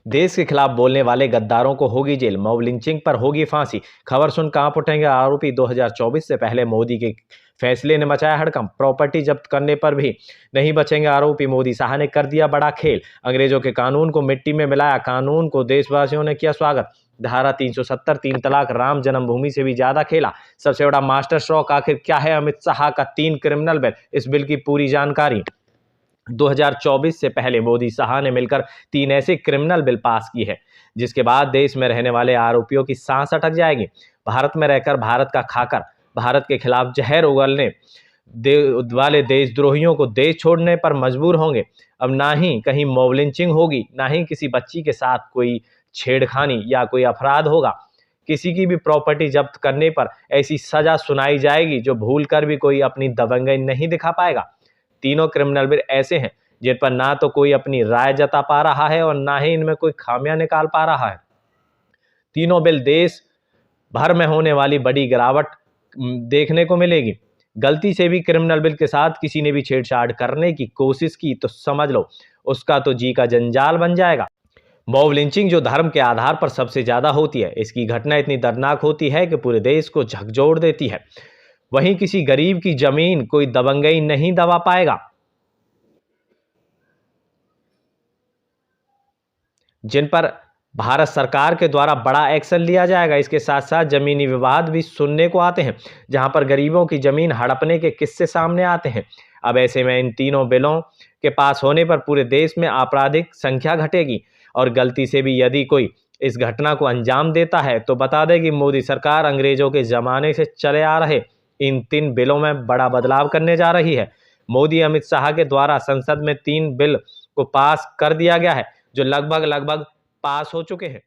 देश के खिलाफ बोलने वाले गद्दारों को होगी जेल, मॉब लिंचिंग पर होगी फांसी। खबर सुन कांप उठेंगे आरोपी। 2024 से पहले मोदी के फैसले ने मचाया हड़कंप। प्रॉपर्टी जब्त करने पर भी नहीं बचेंगे आरोपी। मोदी शाह ने कर दिया बड़ा खेल। अंग्रेजों के कानून को मिट्टी में मिलाया। कानून को देशवासियों ने किया स्वागत। धारा 370, 3 तलाक, राम जन्मभूमि से भी ज्यादा खेला। सबसे बड़ा मास्टर स्ट्रोक आखिर क्या है अमित शाह का 3 क्रिमिनल बिल? इस बिल की पूरी जानकारी। 2024 से पहले मोदी शाह ने मिलकर 3 ऐसे क्रिमिनल बिल पास किए हैं जिसके बाद देश में रहने वाले आरोपियों की सांस अटक जाएगी। भारत में रहकर भारत का खाकर भारत के खिलाफ जहर उगलने वाले देशद्रोहियों को देश छोड़ने पर मजबूर होंगे। अब ना ही कहीं मॉब लिंचिंग होगी, ना ही किसी बच्ची के साथ कोई छेड़खानी या कोई अपराध होगा। किसी की भी प्रॉपर्टी जब्त करने पर ऐसी सजा सुनाई जाएगी जो भूल कर भी कोई अपनी दबंगई नहीं दिखा पाएगा। तीनों क्रिमिनल बिल ऐसे हैं जिन पर ना तो कोई अपनी राय जता पा रहा है और ना ही इनमें कोई खामियां निकाल पा रहा है। तीनों बिल देश भर में होने वाली बड़ी गिरावट देखने को मिलेगी। गलती से भी क्रिमिनल बिल के साथ किसी ने भी छेड़छाड़ करने की कोशिश की तो समझ लो उसका तो जी का जंजाल बन जाएगा। मॉब लिंचिंग जो धर्म के आधार पर सबसे ज्यादा होती है, इसकी घटना इतनी दर्दनाक होती है कि पूरे देश को झकझोर देती है। वहीं किसी गरीब की जमीन कोई दबंगई नहीं दबा पाएगा। जिन पर भारत सरकार के द्वारा बड़ा एक्शन लिया जाएगा। इसके साथ साथ जमीनी विवाद भी सुनने को आते हैं जहां पर गरीबों की जमीन हड़पने के किस्से सामने आते हैं। अब ऐसे में इन तीनों बिलों के पास होने पर पूरे देश में आपराधिक संख्या घटेगी और गलती से भी यदि कोई इस घटना को अंजाम देता है तो बता दें कि मोदी सरकार अंग्रेजों के जमाने से चले आ रहे इन 3 बिलों में बड़ा बदलाव करने जा रही है। मोदी अमित शाह के द्वारा संसद में 3 बिल को पास कर दिया गया है जो लगभग पास हो चुके हैं।